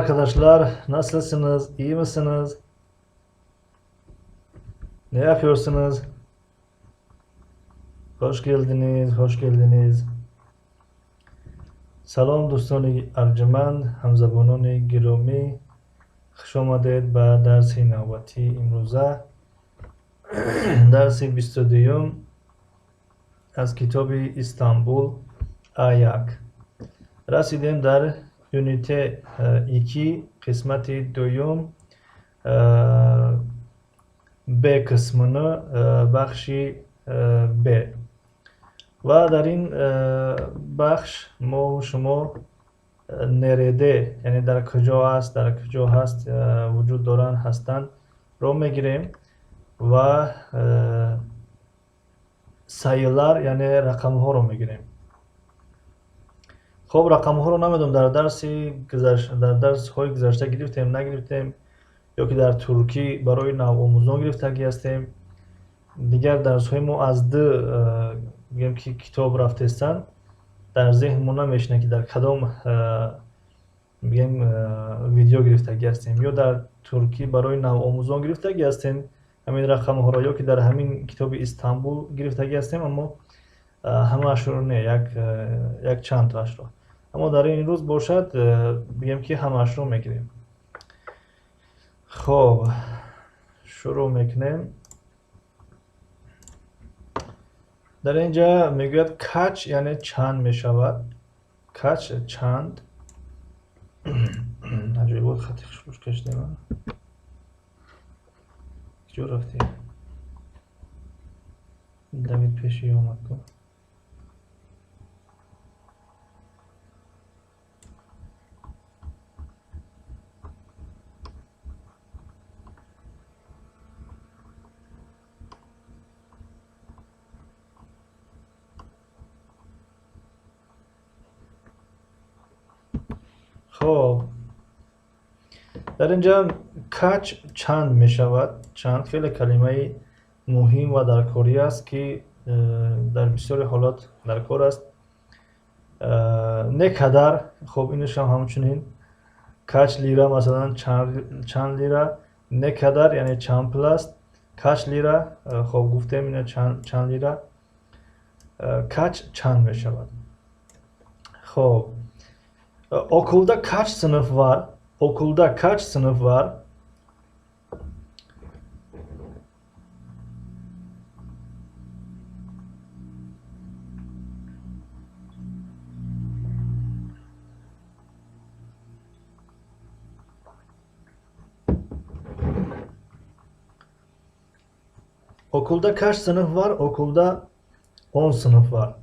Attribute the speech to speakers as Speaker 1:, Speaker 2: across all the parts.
Speaker 1: arkadaşlar, nasılsınız? İyi misiniz? Ne yapıyorsunuz? Hoş geldiniz, hoş geldiniz. سلام دوستان ارجمند همزبانان گرامی خوش آمدید به درس نوبتی امروزه درس 22 از کتاب استانبول A1 رسیدیم در یونیت 2 قسمت دوم ب قسمını بخشی ب و در این بخش ما شما نرده یعنی در کجا هست وجود دارن هستند رو میگیریم و sayılar یعنی رقم ها رو میگیریم. خب رقم ها رو نمیدونم در درس های گذشته گرفتیم نگرفتیم یا که در ترکی برای نوآموزان گرفتگی هستیم. دیگر درس های ما از بگیم که کتاب رفتستن در ذهن ما نمیشنه که در کدام بگیم ویدیو گرفتگی هستیم یا در ترکی برای نوآموزان گرفتگی هستیم همین رقم ها را یا که در همین کتاب استانبول گرفتگی هستیم اما همه رو نه یک چند تاش رو اما در این روز باشد بگیم که همه رو میگیریم. خب شروع میکنیم. در اینجا میگوید کاچ یعنی چند میشود. کاچ چند نجوی بود خطی خشوش کشتیم جو رفتیم دوید پیشی آمد کن. خب در اینجا کاچ چند می شود. چند خیلی کلمه مهم و درکاری است که در بسیاری حالات درکار است. نه قدر خب اینش هم همچنین کاچ لیره مثلا چند لیره. نه قدر یعنی چند پلاست. کاچ لیره خب گفتیم اینه چند لیره. کاچ چند می شود. خب okulda kaç sınıf var? Okulda kaç sınıf var? Okulda kaç sınıf var? Okulda 10 sınıf var.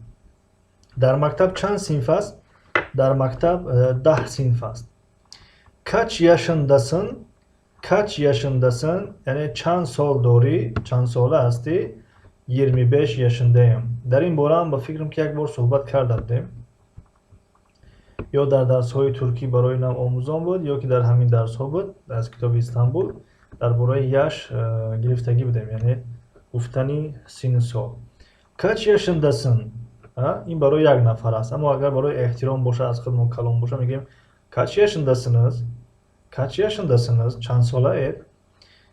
Speaker 1: در مکتب چند صنف است؟ در مکتب 10 صنف است. Kaç yaşındasın? Kaç yaşındasın? Yani çand sal dori? Çand sal هستی؟ 25 yaşındayım. در این باره هم با فکرم که یک بار صحبت کردیم. یا در درس های ترکی برای نوآموزان بود یا که در همین درس ها بود از کتاب استانبول در باره یاش گرفتگی بودیم یعنی گفتنی سن سال. Kaç yaşındasın? این برای یک نفر است اما اگر برای احترام باشه از خودمون کلام باشه میگیم kaç yaşındasınız? Kaç yaşındasınız? Çand salayım?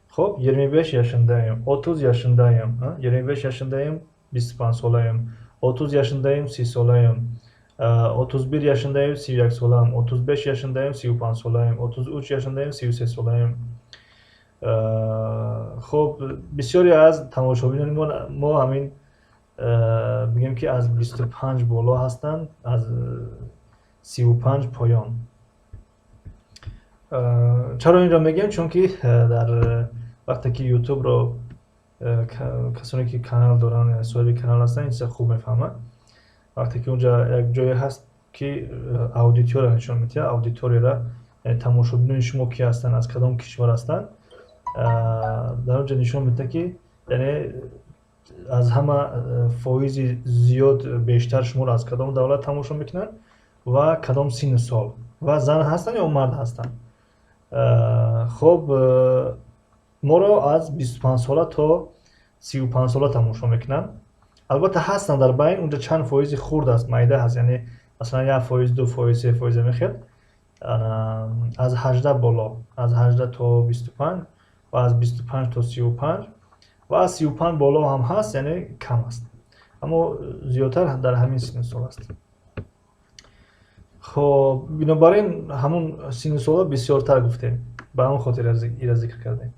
Speaker 1: خب 25 yaşındayım. 30 yaşındayım. 25 yaşındayım. 25 salayım. 30 yaşındayım. 30 salayım. 31 yaşındayım. 31 salayım. 35 yaşındayım. 35 salayım. 33 yaşındayım. 33 salayım. خب بسیاری از تماشابینان ما همین بگیم که از 25 بالا هستند از 35 پایان. چرا این را میگم؟ چون که در وقتی که یوتیوب رو کسانی که کانال دارن صاحب کانال هستن این خوب میفهمن. وقتی که اونجا یک جایی هست که اودیتور نشون میده اودیتوری را یعنی تماشابینان شما کی هستن از کدام کشور هستن در اونجا نشون میده که یعنی از همه فایز زیاد بیشتر شما را از کدام دولت تماشا میکنن و کدام سن سال و زن هستن یا مرد هستن. خب ما را از 25 ساله تا 35 ساله تماشا میکنن. البته هستن در بین اونجا چند فایز خورد است معده هست یعنی مثلا 1%, 2%, 3% میخواد از 18 بالا، از 18 تا 25 و از 25 تا 35 و از 35 بالا هم هست، یعنی کم است، اما زیادتر در همین سن و سال است. خب بنابراین همون سن و سال بسیارتر گفتیم، به همون خاطر این را ذکر کردیم.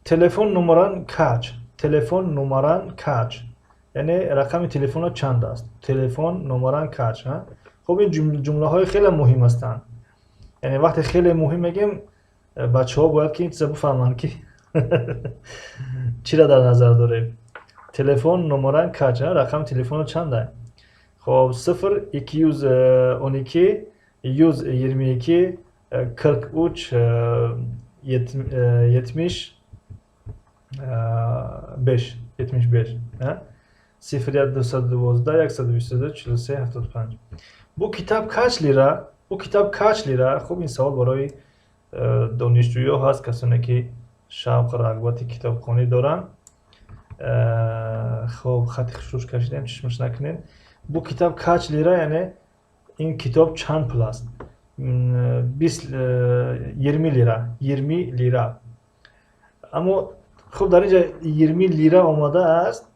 Speaker 1: تلفن نمران کاچ، تلفن نمران کاچ، یعنی رقم تلفن چند است. تلفن نمران کاچ. خب این جمله های خیلی مهم هستند، یعنی وقتی خیلی مهم میگیم بچه ها باید که این چیزا بفهمن که چی را در نظر داریم. تلفن نمران کاچ، رقم تلفن چنده؟ خب 0 212 122 43 75 75 0 212 122 43 75. Bu kitap kaç lira? Bu kitap kaç lira? خب این سوال برای دانشجویان هست، کسانی که شوق رغبت کتابخوانی دارن. خب خط خشوش کشیدیم، چشمش نکنین. Bu kitap kaç lira, yani این کتاب چند پول است؟ 20 lira 20 lira. اما خب در اینجا 20 لیره آمده است،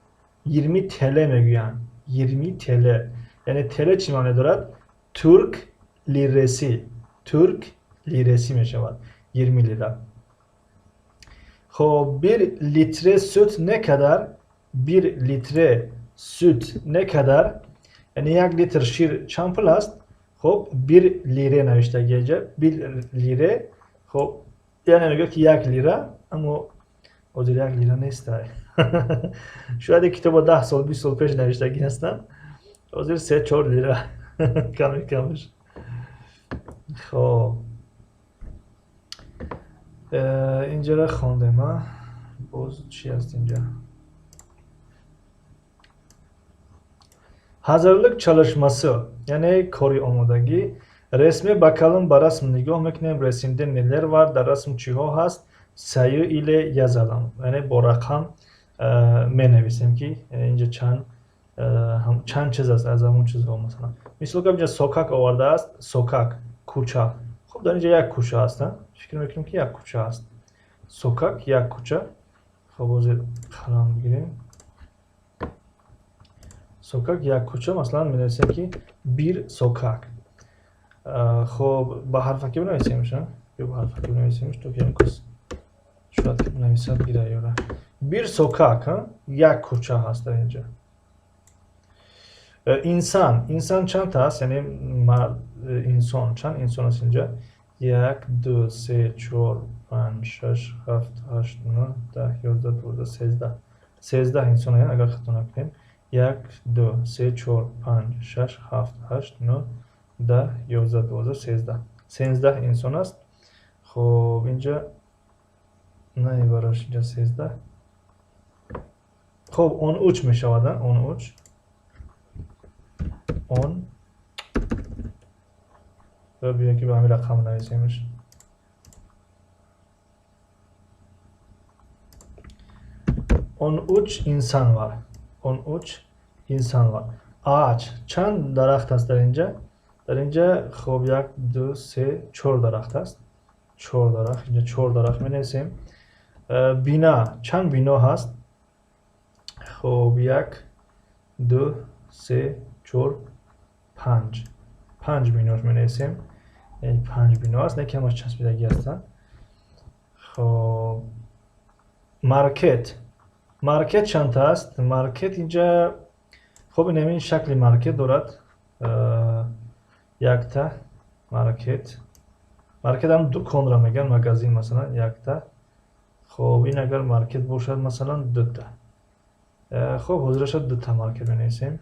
Speaker 1: 20 تله میگوین. 20 تله یعنی تله چی معنی دارد؟ ترک لیرسی. ترک لیرسی می شود 20 لیره. خب 1 litre süt ne kadar? 1 litre süt ne kadar? Yani 1 litre şir چند پول است؟ خب 1 لیره نوشته گیجه، 1 لیره. خب یعنی میگه که 1 لیره، اما حاضر 1 لیره نیست. شاید کتاب 10 سال 20 سال پیش نوشتگی هستن، حاضر 3-4 لیره کمش. خب اینجا را خوندم. باز چی هست اینجا؟ Hazırlık çalışması, yani kori آمادگی. Resme bakalım, ba rasm nigah meکنیم. Resimde neler var, در رسم چیها هست. sayı ile yazalım, yani با رقم menevیسیم ki اینجا چند چیز است از همون چیزها. مثلا مثل که اینجا sokak آورده است، sokak کوچه. خب در اینجا یک کوچه است، فکر میکنیم که یک کوچه است. sokak یک کوچه. خب باز قلم بگیریم. sokak یک کوچه، مثلا می‌نویسیم که bir sokak. خب با حرفکی بنویسیمش، یا با حرفکی بنویسیمش تو که امکاس شاید که بنویسم بیره یاره. bir sokak یک کوچه هست در اینجا. انسان چند تا هست؟ یعنی انسان چند انسان هست اینجا؟ 1 2 3 4 5 6 7 8 9 10 11 12 13 13 انسان هست. اگر خطا نکنیم 1 2 3 4 5 6 7 8 9 10 11 12 13 انسان است. خب اینجا نه براش اینجا 13. خب 13 می شود. 13 10 و بیایم که به همین رقم نویسیمش. 13 insan var. 13 insan var. Ağaç. چند درخت است در اینجا؟ در اینجا خب 1 2 3 4 درخت است. 4 درخت. اینجا 4 درخت می نویسیم. بنا. چند بنا هست؟ خب 1 2 3 4 5. 5 بیناش می نویسیم. یعنی 5 بنا است، نه که همش چسبیدگی هستن. خب مارکت چند تا است؟ مارکت اینجا خب این شکل مارکت دارد. یک تا مارکت هم دکان را میگن، مغازین مثلا یک تا. خب این اگر مارکت باشد مثلا 2 تا. خب حضورش 2 تا مارکت می نویسیم.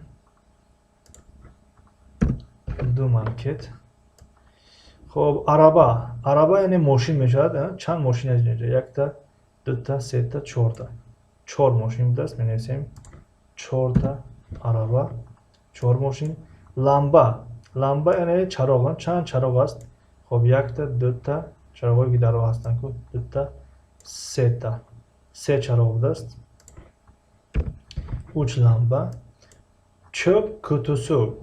Speaker 1: 2 مارکت. خب عربه یعنی ماشین می شود. چند ماشین از اینجا؟ 1 تا 2 تا 3 تا 4 تا. 4 ماشین دست می نویسیم. 4 تا عربه، 4 ماشین. لامبا یعنی چراغ. چند چراغ است؟ خب 1 تا 2 تا چراغی که در راه هستند، 2 تا 3 تا. 3 چراغ دست. 3 lamba. Çöp kutusu.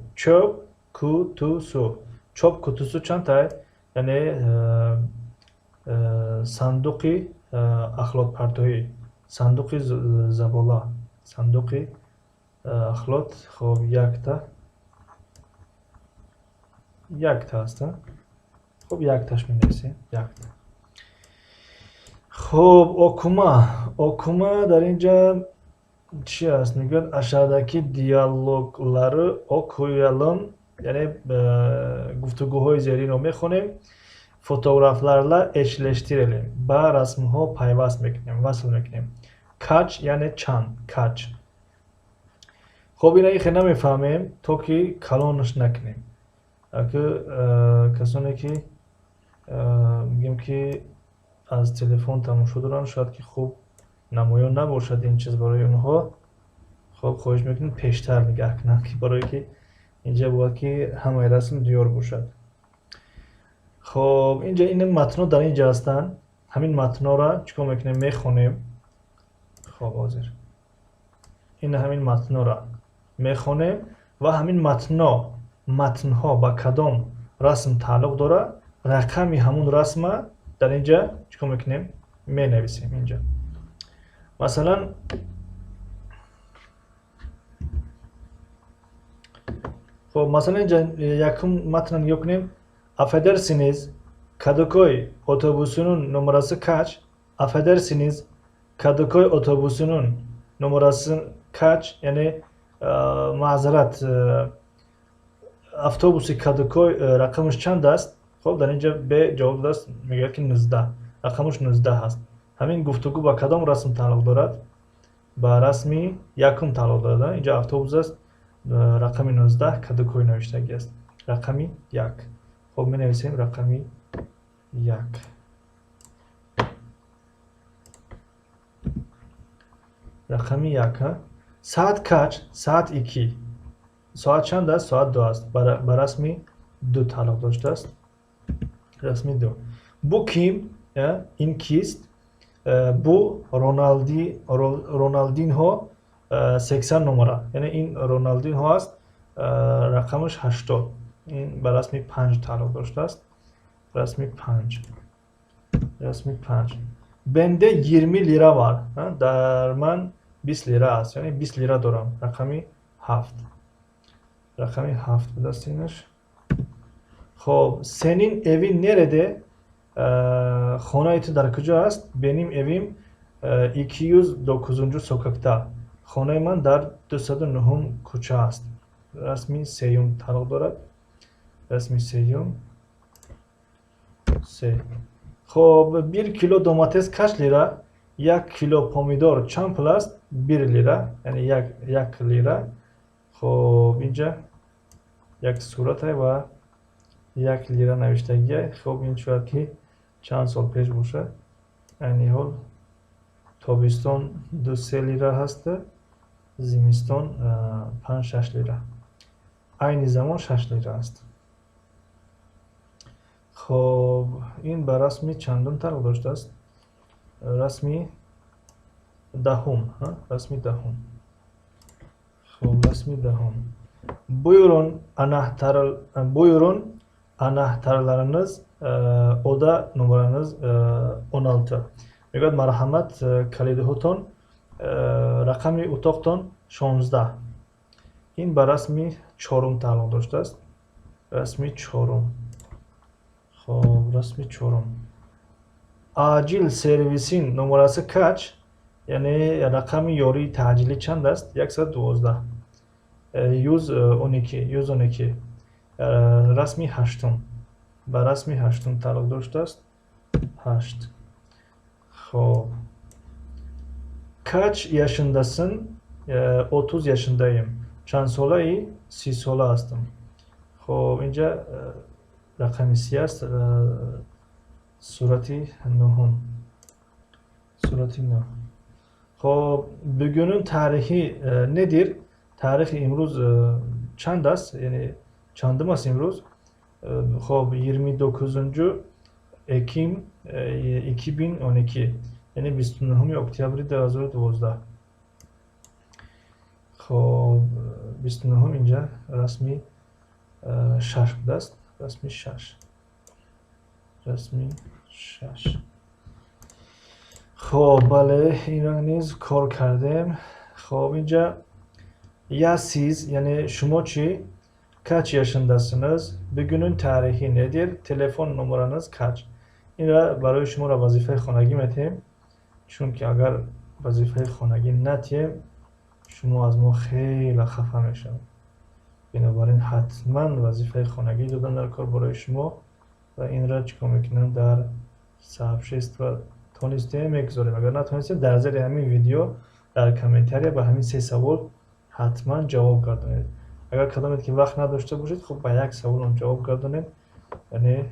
Speaker 1: çöp kutusu çantay yani sanduqi axlot partoyi sanduqi zabola sanduqi axlot xo'p yakta asta xo'p yaktash minesi yakta xo'p okuma در اینجا چی است میگن aşağıdaki diyalogları okuyalım yani گفتگوهای زیرین رو میخونیم fotoğraflarla eşleştirelim. Ba rasmho payvast mekinim, vasıl mekinim. Kaç yani çan, kaç. خب اینا خیلی نمیفهمیم تو که کلانش نکنیم. اگه کسانی که میگیم که از تلفن تماشا دارن شاید که خوب نمایان نباشد این چیز برای اونها خب خواهش میکنیم پیشتر نگاه کنن که برای که اینجا باید که همه رسم دیار باشد. خب اینجا این متن‌ها در اینجا هستن همین متن‌ها را چیکار میکنیم میخونیم خب حاضر این همین متن‌ها را میخونیم و همین متن‌ها با کدام رسم تعلق داره رقمی همون رسم در اینجا چیکار میکنیم مینویسیم اینجا مثلا خب مثلا اینجا یکم متن نگاه کنیم affedersiniz Kadıköy otobüsünün numarası kaç? Affedersiniz Kadıköy otobüsünün numarası kaç? Yani mazeret avtobusi Kadıköy rakamış çand است؟ خب در اینجا به جواب دست میگه که 19 رقمش 19 هست همین گفتگو با کدام رسم تعلق دارد با رسمی یکم تعلق دارد اینجا اتوبوس است رقم 19 کادوکوی نوشتگی است رقمی 1 خب می نویسیم رقمی 1 رقمی 1 saat kaç saat 2 saat چند است saat 2 است با رسمی 2 تعلق داشته است رسمی 2 bu kim این کیست bu Ronaldinho 80 numara yani این Ronaldinho است رقمش 80 این به رسمی 5 تعلق داشته است رسمی 5 bende 20 lira var در من 20 lira است یعنی 20 lira دارم رقمی 7 به دستینش خب senin evin nerede خانه تو در کجا است benim evim 209 sokakta خانه من در 209 کوچه است رسمی سیوم تعلق دارد رسمی سیوم خب 1 کیلو دوماتس kaç lira 1 کیلو پومیدور چند پول است 1 lira یعنی 1 lira خب اینجا یک صورت و 1 lira نوشتگیه خب این شاید که چند سال پیش باشه یعنی حال تابستان 2-3 lira هست زمستان 5-6 lira aynı zaman 6 lira است خب این به رسمی چندم تعلق داشته است رسمی دهم خب رسمی دهم buyurun anahtarlarınız oda numaranız 16 میگوید مرحمت کلیدهاتون رقمی اتاقتون 16 این به رسمی 4 تعلق داشته است رسمی 4 خب رسمی 4 acil servisin numarası kaç yani rakami yori tacili çند است 112 112 رسمی 8 به رسمی 8 تعلق داشته است 8 خب kaç yaşındasın 30 yaşındayım چند ساله‌ای 30 ساله هستم خب اینجا رقمی 30 است صورتی 9 خب bugünün tarihi nedir tarihi imruz çand است yani çandım است imruz خب 29 Ekim 2012 yani 29 اکتبر 2012 خب 29 اینجا رسمی 6 بوده است رسمی 6 رسمی 6 خب بله این را نیز کار کردیم. خب اینجا یا siz یعنی شما چی kaç yaşındasınız bugünün tarihi nedir telefon numaranız kaç این را برای شما را وظیفه خانگی میتیم چون که اگر وظیفه خانگی نتیم شما از ما خیلی خفه میشن بنابراین حتما وظیفه خانگی دادن در کار برای شما و این را چیکار میکنم در صفحه و تونستیم میگذاریم اگر نتونستیم در زیر همین ویدیو در کامنتاری به همین 3 سوال حتما جواب گردونید اگر کدامید که وقت نداشته باشید خب به یک سوال هم جواب گردونید یعنی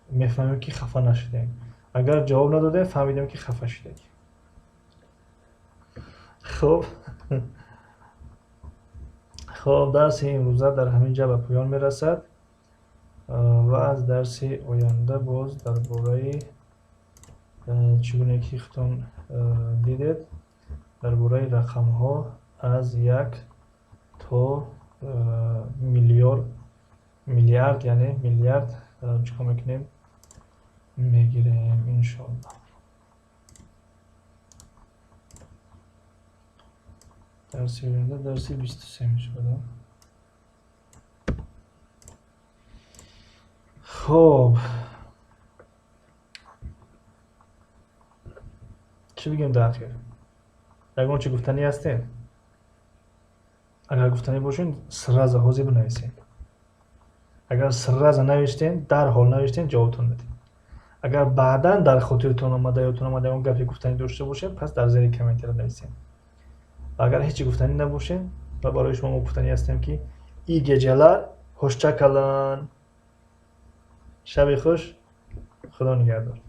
Speaker 1: میفهمیم که خفه نشدیم اگر جواب ندادیم فهمیدیم که خفه شدیم خب خب درس امروزه در همین جا به پایان میرسد و از درس آینده باز درباره چگونه که خودتون دیدید درباره رقم ها از 1 تا میلیارد یعنی میلیارد چیکار میکنیم میگیریم انشالله. درس آینده درس 23 میشه. خب چی بگیم در آخر اگر چه گفتنی هستین اگر گفتنی باشین سراز حوزی بنویسین اگر سراز نوشتین در حال نوشتین جوابتون بدین اگر بعدا در خاطرتون اومده یادتون اومده اون گپی گفتنی داشته باشه پس در زیر کامنت رو نویسین اگر هیچی گفتنی نباشه و برای شما گفتنی هستیم که iyi geceler hoşça kalın شب خوش خدا نگهدار.